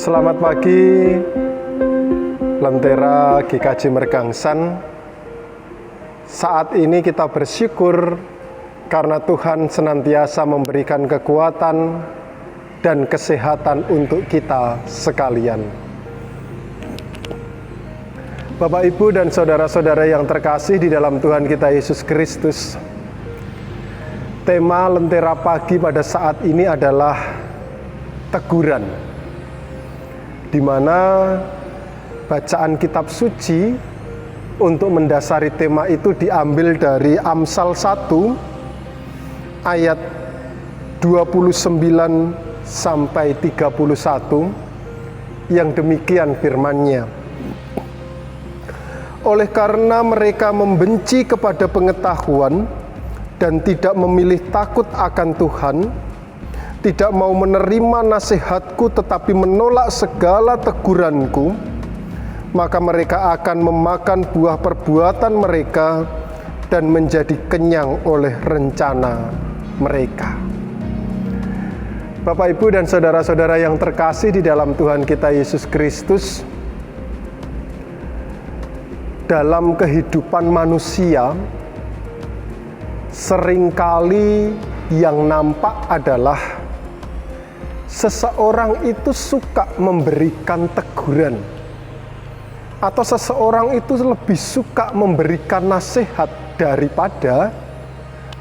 Selamat pagi, Lentera GKJ Mergangsan. Saat ini kita bersyukur karena Tuhan senantiasa memberikan kekuatan dan kesehatan untuk kita sekalian. Bapak, Ibu, dan saudara-saudara yang terkasih di dalam Tuhan kita Yesus Kristus, tema Lentera Pagi pada saat ini adalah teguran, di mana bacaan kitab suci untuk mendasari tema itu diambil dari Amsal 1 ayat 29 sampai 31 yang demikian firman-Nya. Oleh karena mereka membenci kepada pengetahuan dan tidak memilih takut akan Tuhan, tidak mau menerima nasihatku tetapi menolak segala teguranku, maka mereka akan memakan buah perbuatan mereka dan menjadi kenyang oleh rencana mereka. Bapak, Ibu, dan saudara-saudara yang terkasih di dalam Tuhan kita Yesus Kristus, dalam kehidupan manusia, seringkali yang nampak adalah seseorang itu suka memberikan teguran, atau seseorang itu lebih suka memberikan nasihat daripada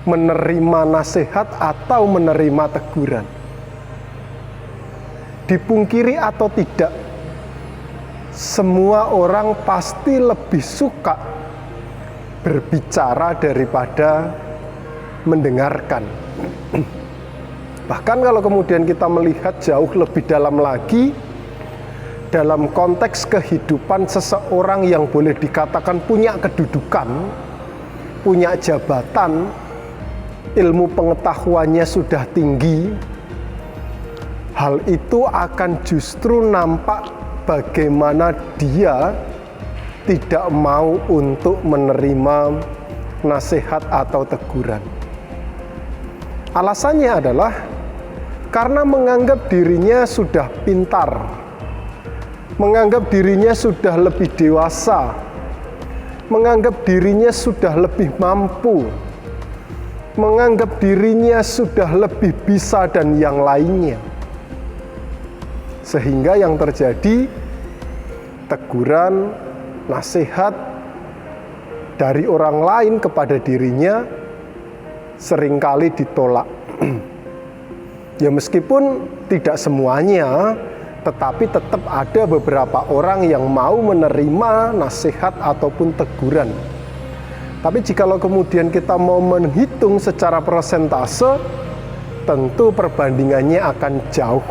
menerima nasihat atau menerima teguran. Dipungkiri atau tidak, semua orang pasti lebih suka berbicara daripada mendengarkan. Bahkan kalau kemudian kita melihat jauh lebih dalam lagi, dalam konteks kehidupan seseorang yang boleh dikatakan punya kedudukan, punya jabatan, ilmu pengetahuannya sudah tinggi, hal itu akan justru nampak bagaimana dia tidak mau untuk menerima nasihat atau teguran. Alasannya adalah karena menganggap dirinya sudah pintar, menganggap dirinya sudah lebih dewasa, menganggap dirinya sudah lebih mampu, menganggap dirinya sudah lebih bisa dan yang lainnya. Sehingga yang terjadi, teguran, nasihat dari orang lain kepada dirinya seringkali ditolak. Ya, meskipun tidak semuanya, tetapi tetap ada beberapa orang yang mau menerima nasihat ataupun teguran. Tapi jikalau kemudian kita mau menghitung secara persentase, tentu perbandingannya akan jauh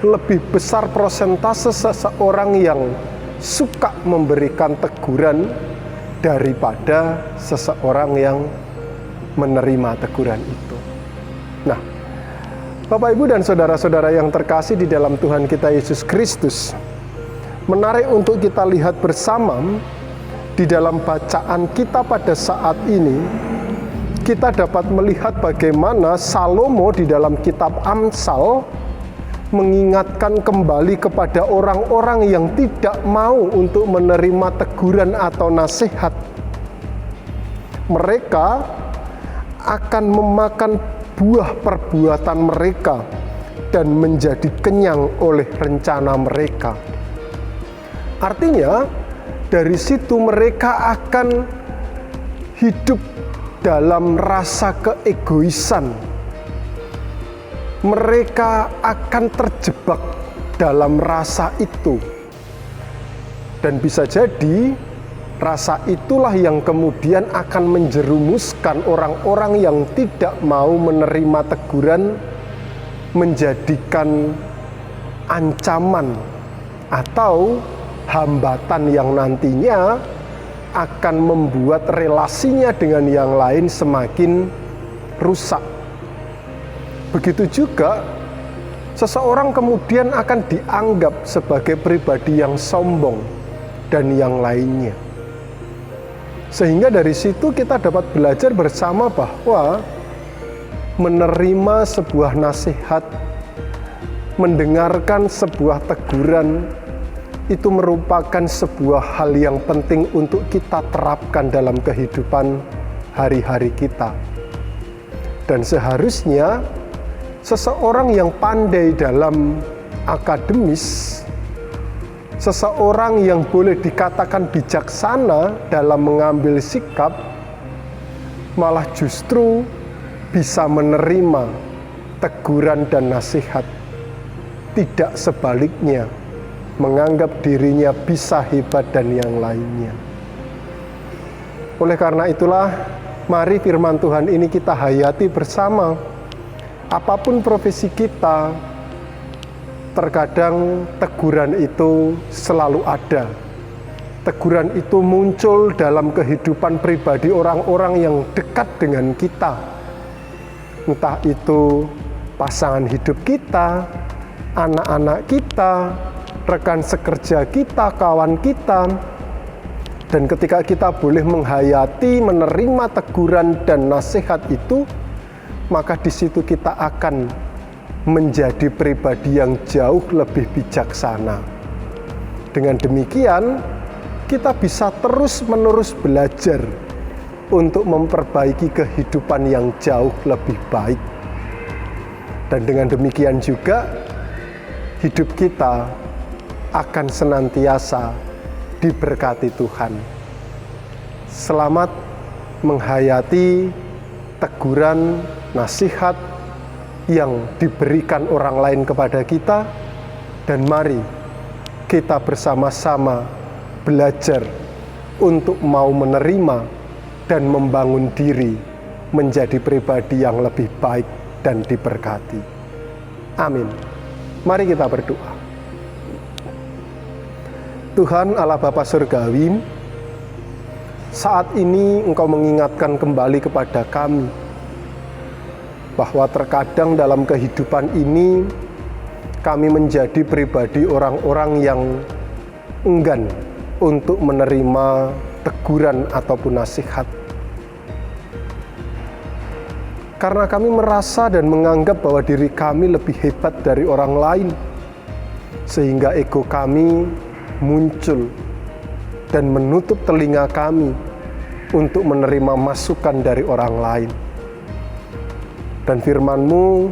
lebih besar persentase seseorang yang suka memberikan teguran daripada seseorang yang menerima teguran itu. Nah, Bapak, Ibu, dan saudara-saudara yang terkasih di dalam Tuhan kita Yesus Kristus, menarik untuk kita lihat bersama di dalam bacaan kita pada saat ini. Kita dapat melihat bagaimana Salomo di dalam kitab Amsal mengingatkan kembali kepada orang-orang yang tidak mau untuk menerima teguran atau nasihat. Mereka akan memakan buah perbuatan mereka dan menjadi kenyang oleh rencana mereka. Artinya, dari situ mereka akan hidup dalam rasa keegoisan. Mereka akan terjebak dalam rasa itu. Dan bisa jadi rasa itulah yang kemudian akan menjerumuskan orang-orang yang tidak mau menerima teguran menjadikan ancaman atau hambatan yang nantinya akan membuat relasinya dengan yang lain semakin rusak. Begitu juga seseorang kemudian akan dianggap sebagai pribadi yang sombong dan yang lainnya. Sehingga dari situ kita dapat belajar bersama bahwa menerima sebuah nasihat mendengarkan sebuah teguran itu merupakan sebuah hal yang penting untuk kita terapkan dalam kehidupan hari-hari kita. Dan seharusnya seseorang yang pandai dalam akademis, seseorang yang boleh dikatakan bijaksana dalam mengambil sikap, malah justru bisa menerima teguran dan nasihat. Tidak sebaliknya, menganggap dirinya bisa hebat dan yang lainnya. Oleh karena itulah, mari firman Tuhan ini kita hayati bersama. Apapun profesi kita, terkadang teguran itu selalu ada. Teguran itu muncul dalam kehidupan pribadi orang-orang yang dekat dengan kita. Entah itu pasangan hidup kita, anak-anak kita, rekan sekerja kita, kawan kita. Dan ketika kita boleh menghayati, menerima teguran dan nasihat itu, maka di situ kita akan menjadi pribadi yang jauh lebih bijaksana. Dengan demikian, kita bisa terus-menerus belajar untuk memperbaiki kehidupan yang jauh lebih baik. Dan dengan demikian juga, hidup kita akan senantiasa diberkati Tuhan. Selamat menghayati teguran, nasihat yang diberikan orang lain kepada kita, dan mari kita bersama-sama belajar untuk mau menerima dan membangun diri menjadi pribadi yang lebih baik dan diberkati. Amin. Mari kita berdoa. Tuhan Allah Bapa Surgawi, saat ini Engkau mengingatkan kembali kepada kami bahwa terkadang dalam kehidupan ini kami menjadi pribadi orang-orang yang enggan untuk menerima teguran ataupun nasihat. Karena kami merasa dan menganggap bahwa diri kami lebih hebat dari orang lain, sehingga ego kami muncul dan menutup telinga kami untuk menerima masukan dari orang lain. Dan firman-Mu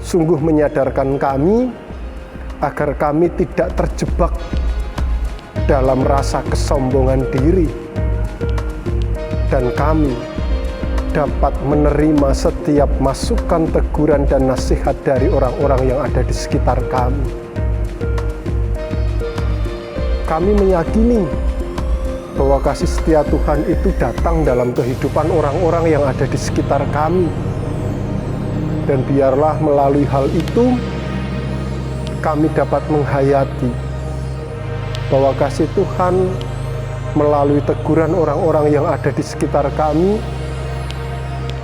sungguh menyadarkan kami agar kami tidak terjebak dalam rasa kesombongan diri, dan kami dapat menerima setiap masukan, teguran, dan nasihat dari orang-orang yang ada di sekitar kami. Kami meyakini bahwa kasih setia Tuhan itu datang dalam kehidupan orang-orang yang ada di sekitar kami. Dan biarlah melalui hal itu kami dapat menghayati bahwa kasih Tuhan melalui teguran orang-orang yang ada di sekitar kami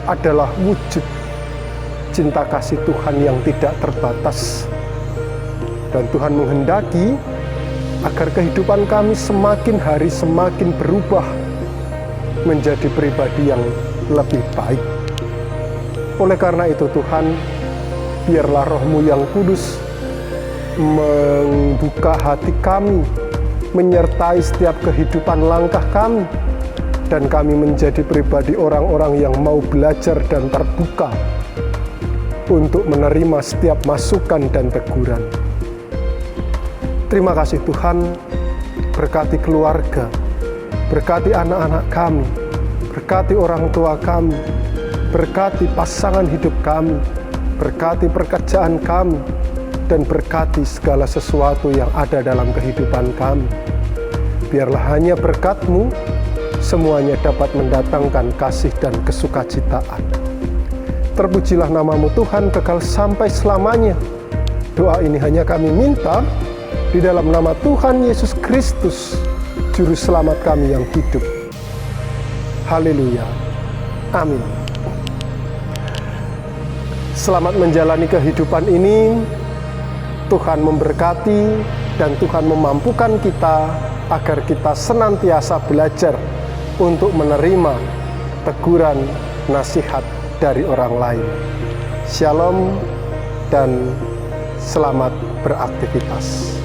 adalah wujud cinta kasih Tuhan yang tidak terbatas. Dan Tuhan menghendaki agar kehidupan kami semakin hari semakin berubah menjadi pribadi yang lebih baik. Oleh karena itu Tuhan, biarlah Roh-Mu yang kudus membuka hati kami, menyertai setiap kehidupan langkah kami, dan kami menjadi pribadi orang-orang yang mau belajar dan terbuka untuk menerima setiap masukan dan teguran. Terima kasih Tuhan, berkati keluarga, berkati anak-anak kami, berkati orang tua kami, berkati pasangan hidup kami, berkati pekerjaan kami, dan berkati segala sesuatu yang ada dalam kehidupan kami. Biarlah hanya berkat-Mu semuanya dapat mendatangkan kasih dan kesukacitaan. Terpujilah nama-Mu Tuhan kekal sampai selamanya. Doa ini hanya kami minta di dalam nama Tuhan Yesus Kristus, Juru Selamat kami yang hidup. Haleluya. Amin. Selamat menjalani kehidupan ini. Tuhan memberkati dan Tuhan memampukan kita agar kita senantiasa belajar untuk menerima teguran, nasihat dari orang lain. Shalom dan Selamat beraktivitas.